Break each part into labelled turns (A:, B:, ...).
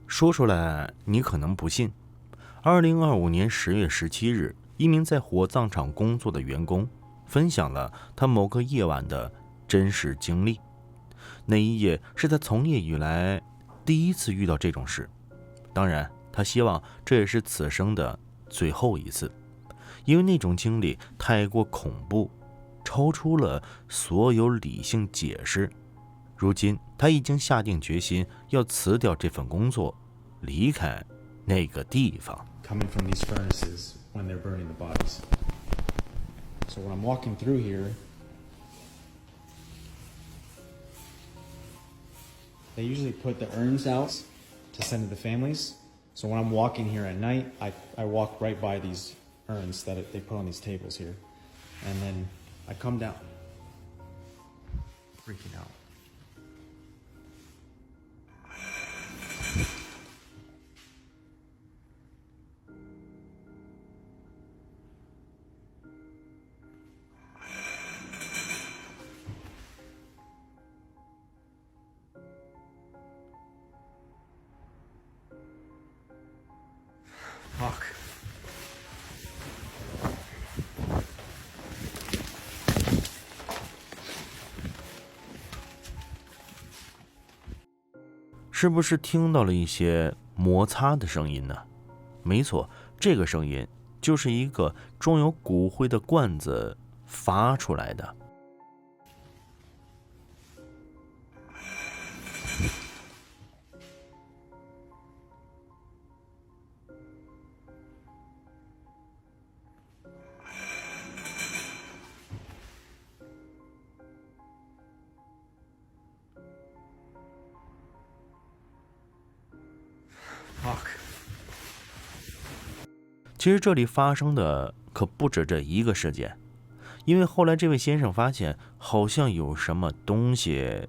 A: 说出来你可能不信，2025年10月17日，一名在火葬场工作的员工分享了他某个夜晚的真实经历。那一夜是他从业以来第一次遇到这种事，当然他希望这也是此生的最后一次，因为那种经历太过恐怖，超出了所有理性解释。如今他已经下定决心要辞掉这份工作，离开那个地方。
B: Coming from these furnaces when they're burning the bodies. So when I'm walking through here, they usually put the urns out to send to the families. So when I'm walking here at night, I walk right by these urns that they put on these tables here. And then I come down, freaking out. Fuck.
A: 是不是听到了一些摩擦的声音呢？没错，这个声音就是一个装有骨灰的罐子发出来的。其实这里发生的可不止这一个事件，因为后来这位先生发现好像有什么东西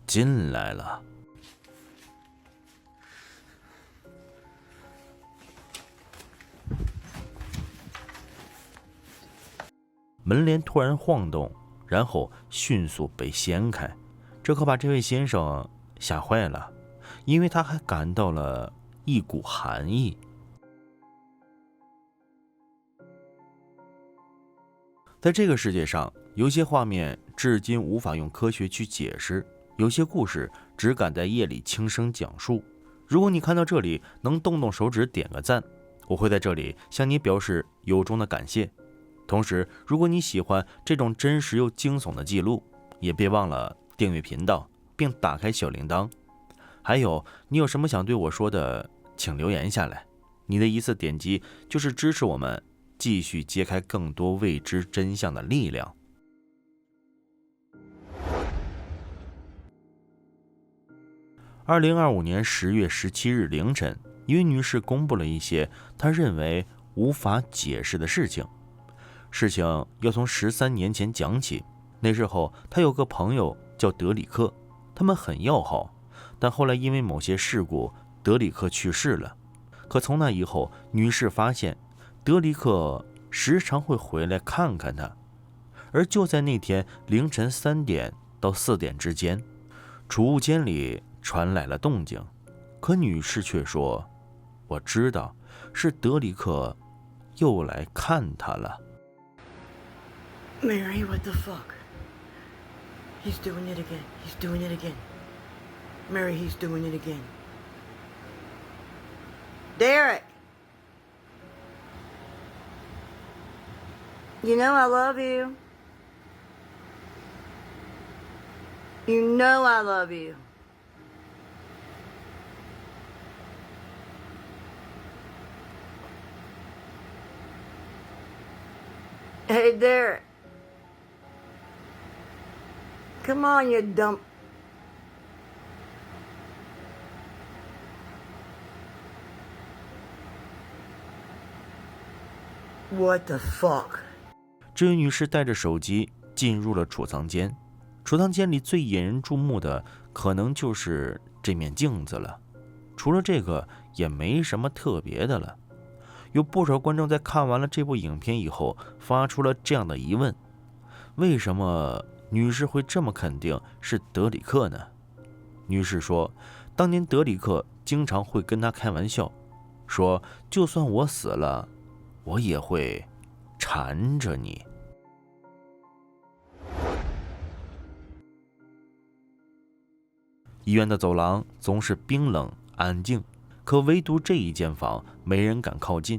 A: 进来了。门帘突然晃动，然后迅速被掀开，这可把这位先生吓坏了，因为他还感到了一股寒意。在这个世界上，有些画面至今无法用科学去解释，有些故事只敢在夜里轻声讲述。如果你看到这里能动动手指点个赞，我会在这里向你表示由衷的感谢。同时，如果你喜欢这种真实又惊悚的记录，也别忘了订阅频道并打开小铃铛。还有，你有什么想对我说的，请留言下来，你的一次点击就是支持我们继续揭开更多未知真相的力量。2025年10月17日凌晨，一位女士公布了一些她认为无法解释的事情。事情要从13年前讲起，那时候她有个朋友叫德里克，他们很要好，但后来因为某些事故，德里克去世了。可从那以后，女士发现德里克时常会回来看看她，而就在那天凌晨3点到4点之间，储物间里传来了动静，可女士却说：“我知道，是德里克又来看她了。”
C: Mary, what the fuck? He's doing it again. He's doing it again. Mary, he's doing it again. Derek! You know I love you. You know I love you. Hey, Derek. Come on, you dumb... What the fuck?
A: 这位女士带着手机进入了储藏间，储藏间里最引人注目的可能就是这面镜子了，除了这个也没什么特别的了。有不少观众在看完了这部影片以后发出了这样的疑问：为什么女士会这么肯定是德里克呢？女士说，当年德里克经常会跟他开玩笑，说就算我死了，我也会缠着你。医院的走廊总是冰冷安静，可唯独这一间房没人敢靠近。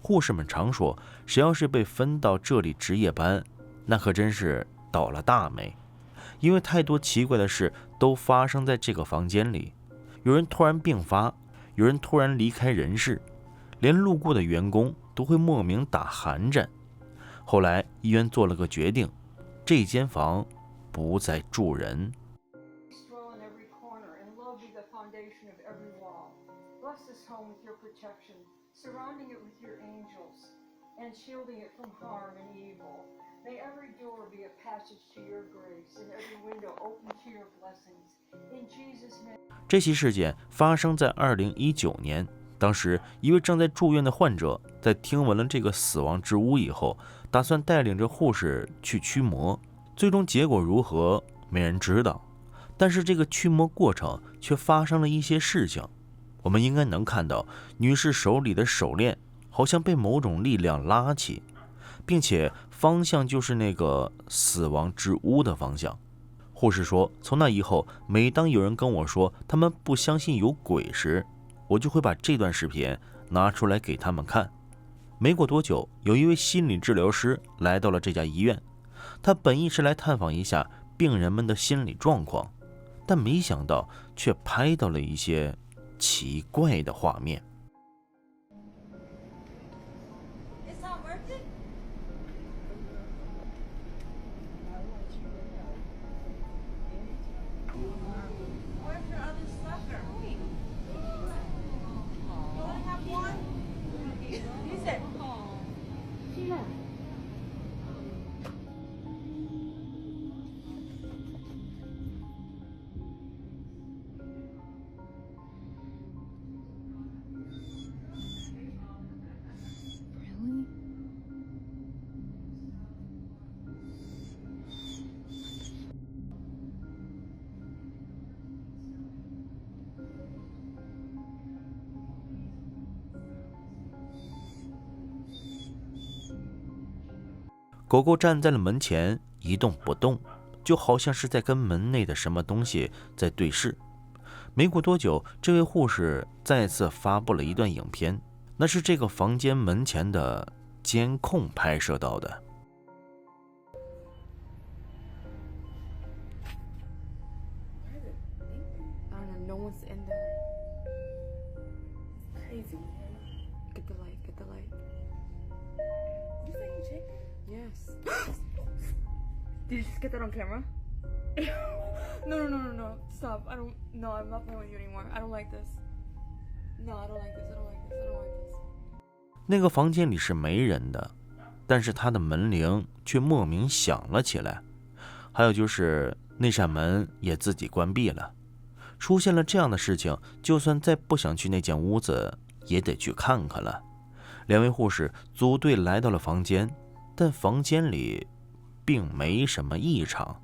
A: 护士们常说，谁要是被分到这里值夜班，那可真是倒了大霉，因为太多奇怪的事都发生在这个房间里。有人突然病发，有人突然离开人世，连路过的员工都会莫名打寒战。后来医院做了个决定，这间房不再住人。
D: Surrounding it with your angels and shielding it from harm and evil. May every door be a passage to your grace and every window open to your blessings. In Jesus' name.
A: 这起事件发生在2019年，当时一位正在住院的患者在听闻了这个死亡之屋以后，打算带领着护士去驱魔，最终结果如何没人知道，但是这个驱魔过程却发生了一些事情。我们应该能看到女士手里的手链好像被某种力量拉起，并且方向就是那个死亡之屋的方向。护士说，从那以后，每当有人跟我说他们不相信有鬼时，我就会把这段视频拿出来给他们看。没过多久，有一位心理治疗师来到了这家医院，他本意是来探访一下病人们的心理状况，但没想到却拍到了一些奇怪的画面。狗狗站在了门前一动不动，就好像是在跟门内的什么东西在对视。没过多久，这位护士再次发布了一段影片，那是这个房间门前的监控拍摄到的。
D: Yes. Did you just get that on camera? No. Stop. No, I'm not playing with you anymore. I don't like this. No, I don't like this. I don't like this.
A: 那个房间里是没人的，但是他的门铃却莫名响了起来。还有就是那扇门也自己关闭了。出现了这样的事情，就算再不想去那间屋子，也得去看看了。两位护士组队来到了房间，但房间里并没什么异常。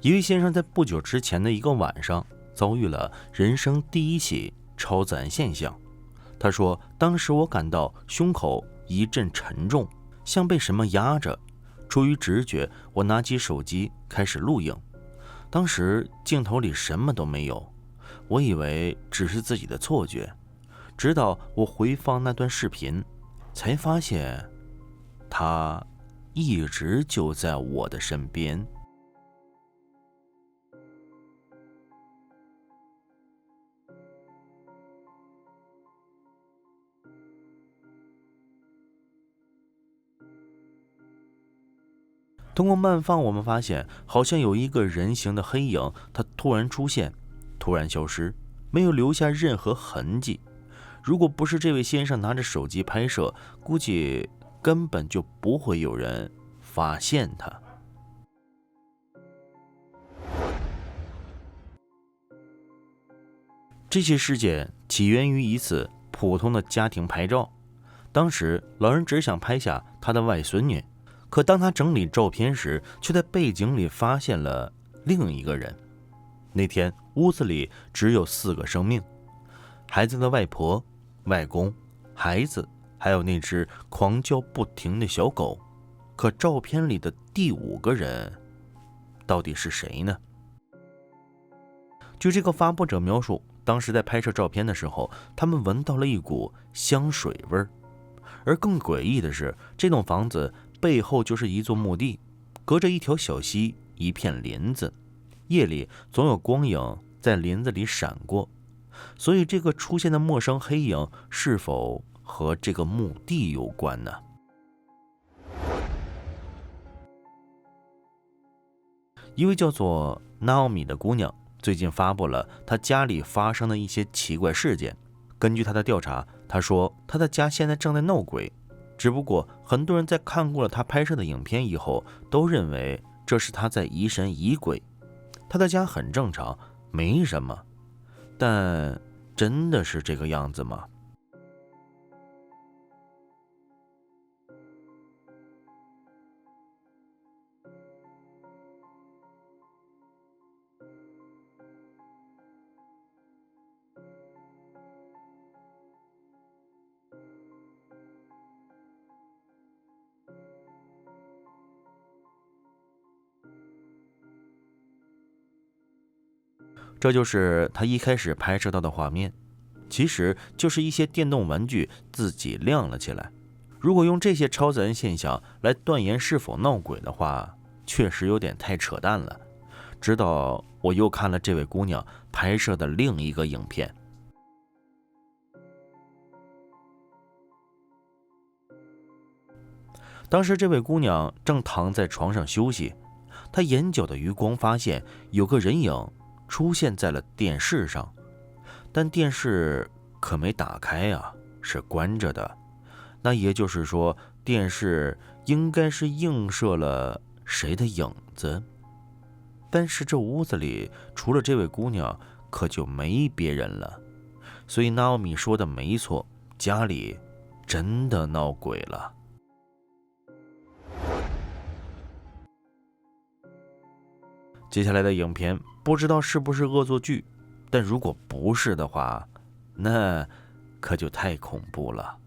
A: 一位先生在不久之前的一个晚上遭遇了人生第一起超自然现象。他说，当时我感到胸口一阵沉重，像被什么压着。出于直觉，我拿起手机开始录影。当时镜头里什么都没有，我以为只是自己的错觉。直到我回放那段视频，才发现他一直就在我的身边。通过慢放，我们发现好像有一个人形的黑影，它突然出现，突然消失，没有留下任何痕迹。如果不是这位先生拿着手机拍摄，估计根本就不会有人发现他。这起事件起源于一次普通的家庭拍照，当时老人只想拍下他的外孙女，可当他整理照片时，却在背景里发现了另一个人。那天屋子里只有4个生命，孩子的外婆、外公、孩子，还有那只狂叫不停的小狗。可照片里的第5个人到底是谁呢？据这个发布者描述，当时在拍摄照片的时候，他们闻到了一股香水味儿。而更诡异的是，这栋房子背后就是一座墓地，隔着一条小溪，一片林子，夜里总有光影在林子里闪过。所以这个出现的陌生黑影是否和这个墓地有关呢？一位叫做 Naomi 的姑娘最近发布了她家里发生的一些奇怪事件。根据她的调查，她说她的家现在正在闹鬼，只不过很多人在看过了她拍摄的影片以后，都认为这是她在疑神疑鬼。她的家很正常，没什么，但真的是这个样子吗？这就是他一开始拍摄到的画面，其实就是一些电动玩具自己亮了起来。如果用这些超自然现象来断言是否闹鬼的话，确实有点太扯淡了。直到我又看了这位姑娘拍摄的另一个影片。当时这位姑娘正躺在床上休息，她眼角的余光发现有个人影出现在了电视上，但电视可没打开啊，是关着的。那也就是说，电视应该是映射了谁的影子。但是这屋子里除了这位姑娘，可就没别人了。所以纳奥米说的没错，家里真的闹鬼了。接下来的影片不知道是不是恶作剧，但如果不是的话，那可就太恐怖了。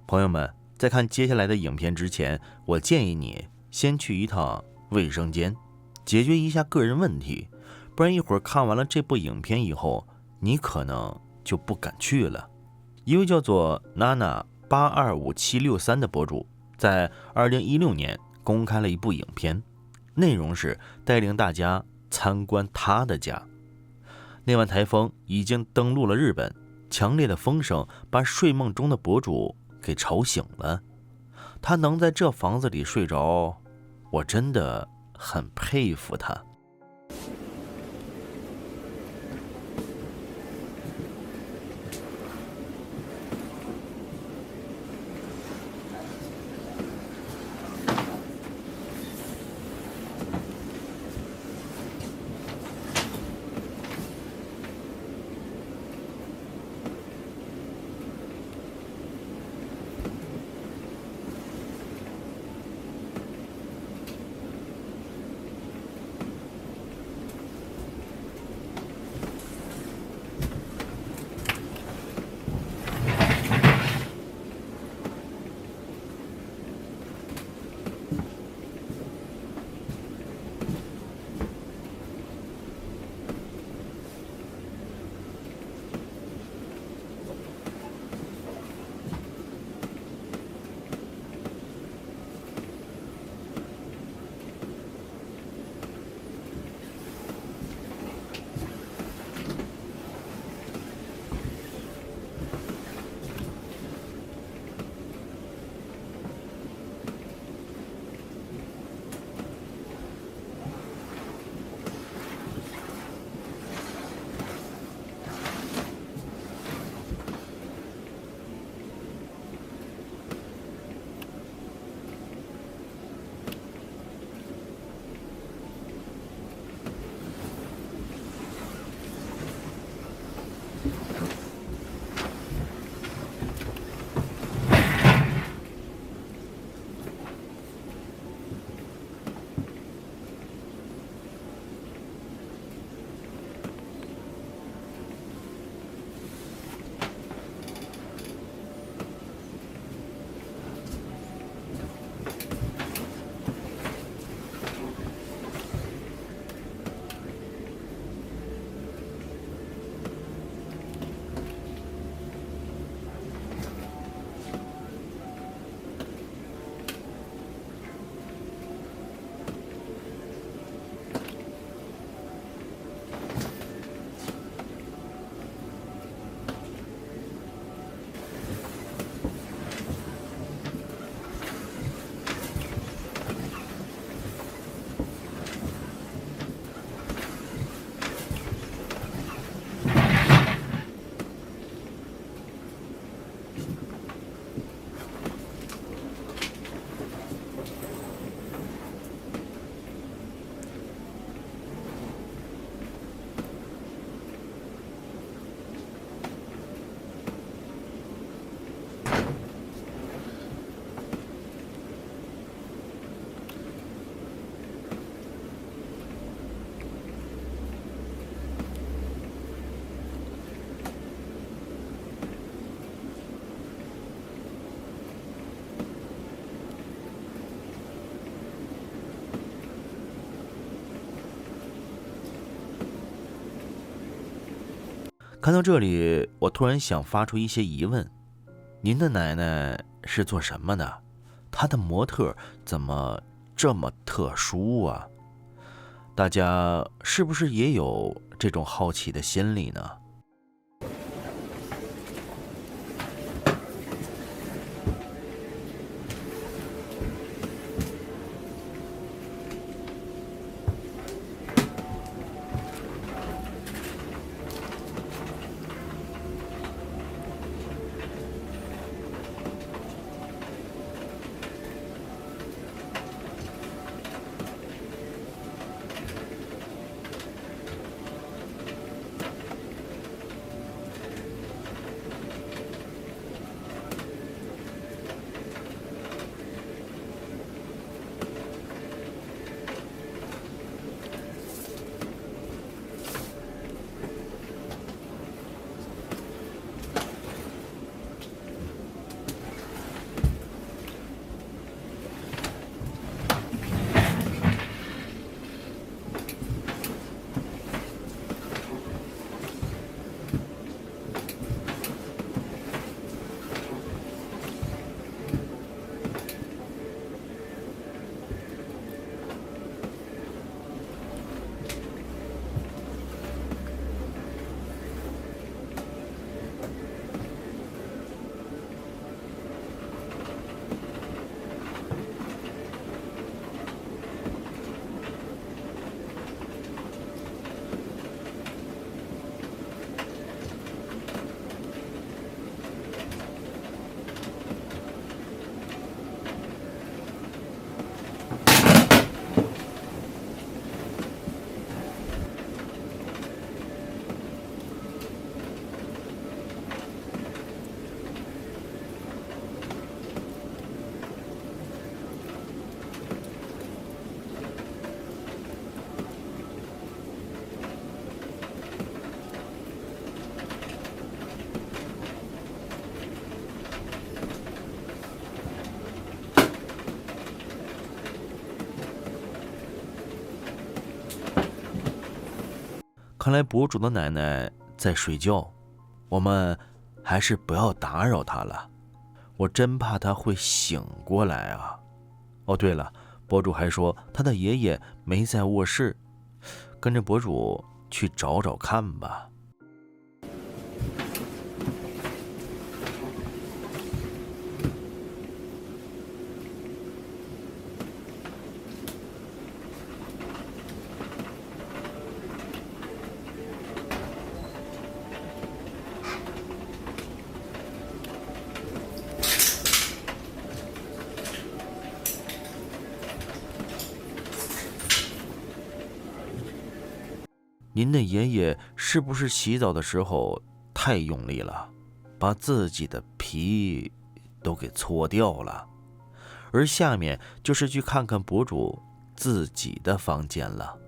A: 朋友们，在看接下来的影片之前，我建议你先去一趟卫生间，解决一下个人问题，不然一会儿看完了这部影片以后，你可能就不敢去了。一位叫做Nana825763的博主，在2016年公开了一部影片，内容是带领大家参观他的家。那晚台风已经登陆了日本，强烈的风声把睡梦中的博主给吵醒了。他能在这房子里睡着，我真的很佩服他。看到这里，我突然想发出一些疑问：您的奶奶是做什么的？她的模特怎么这么特殊啊？大家是不是也有这种好奇的心理呢？看来博主的奶奶在睡觉，我们还是不要打扰她了，我真怕她会醒过来啊。哦对了，博主还说他的爷爷没在卧室，跟着博主去找找看吧。您的爷爷是不是洗澡的时候太用力了，把自己的皮都给搓掉了？而下面就是去看看博主自己的房间了。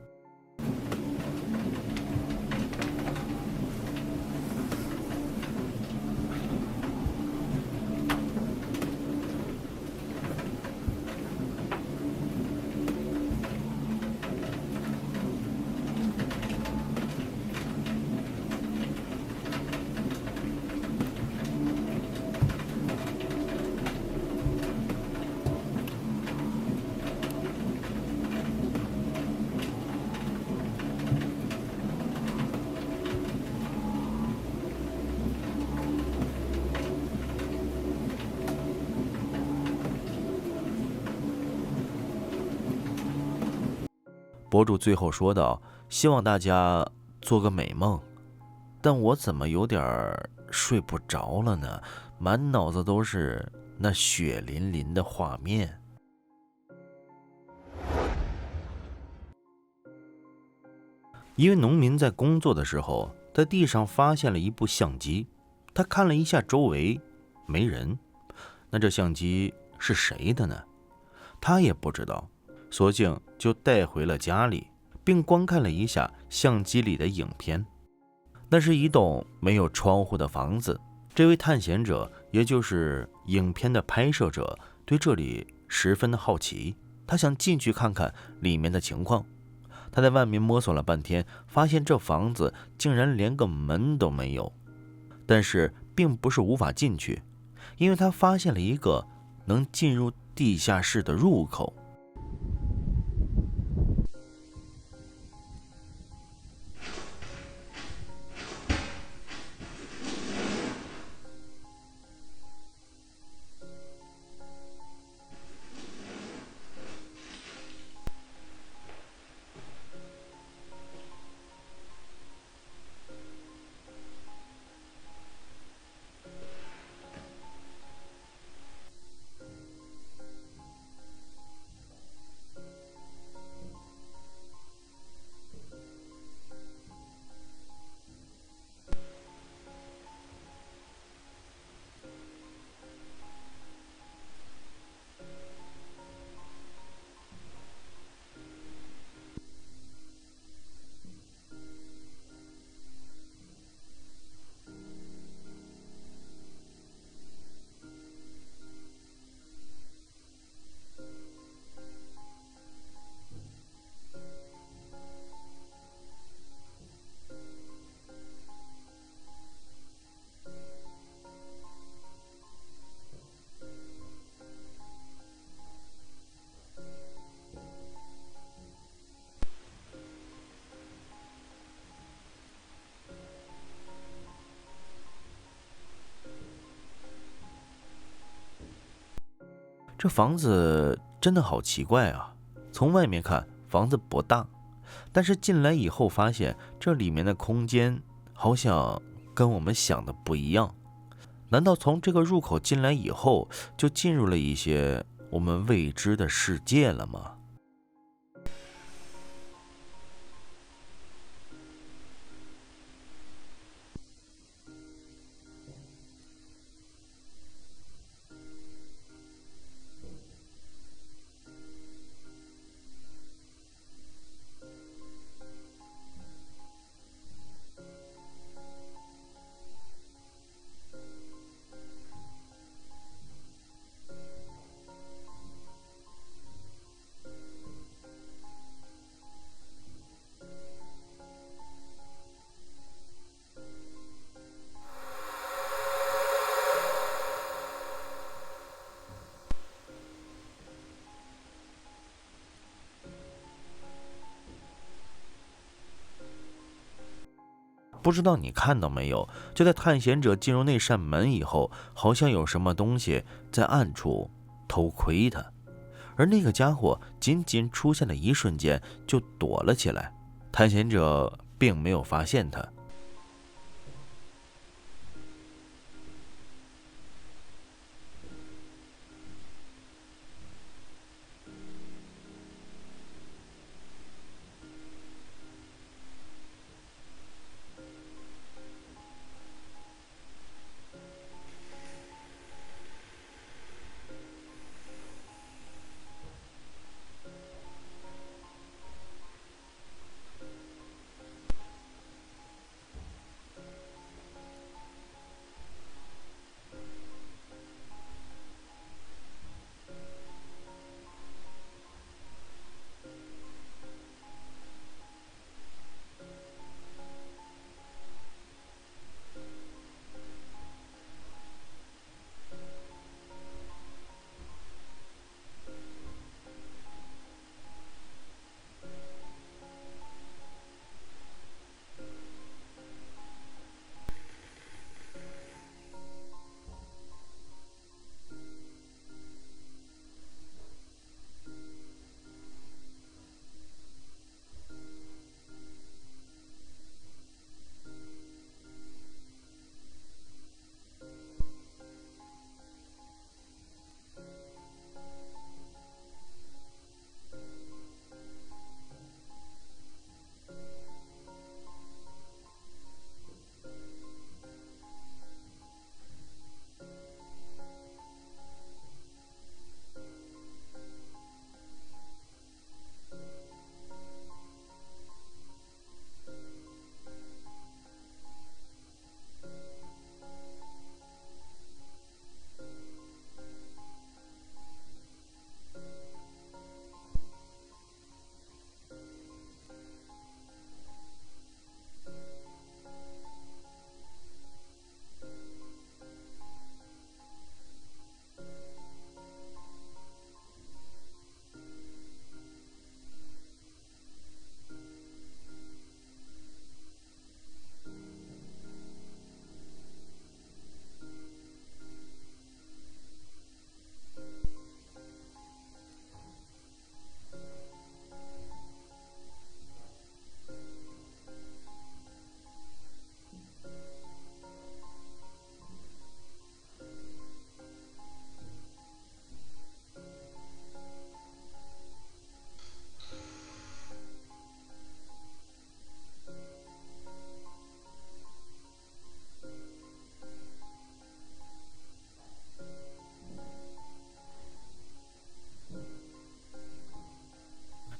A: 博主最后说道：“希望大家做个美梦。”但我怎么有点睡不着了呢？满脑子都是那血淋淋的画面。一位农民在工作的时候，在地上发现了一部相机，他看了一下周围，没人。那这相机是谁的呢？他也不知道，索性就带回了家里，并观看了一下相机里的影片。那是一栋没有窗户的房子。这位探险者，也就是影片的拍摄者，对这里十分的好奇，他想进去看看里面的情况。他在外面摸索了半天，发现这房子竟然连个门都没有。但是并不是无法进去，因为他发现了一个能进入地下室的入口。这房子真的好奇怪啊！从外面看，房子不大，但是进来以后发现这里面的空间好像跟我们想的不一样。难道从这个入口进来以后，就进入了一些我们未知的世界了吗？不知道你看到没有，就在探险者进入那扇门以后，好像有什么东西在暗处偷窥他，而那个家伙仅仅出现的一瞬间就躲了起来，探险者并没有发现他。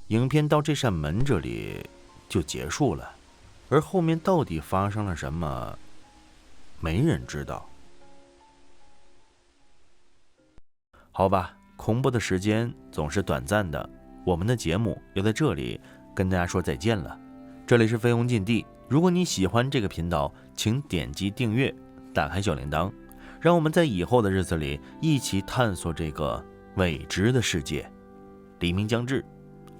A: 影片到这扇门这里就结束了，而后面到底发生了什么，没人知道。好吧，恐怖的时间总是短暂的，我们的节目要在这里跟大家说再见了。这里是飞鸿禁地，如果你喜欢这个频道，请点击订阅，打开小铃铛，让我们在以后的日子里一起探索这个未知的世界。黎明将至，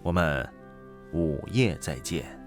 A: 我们午夜再见。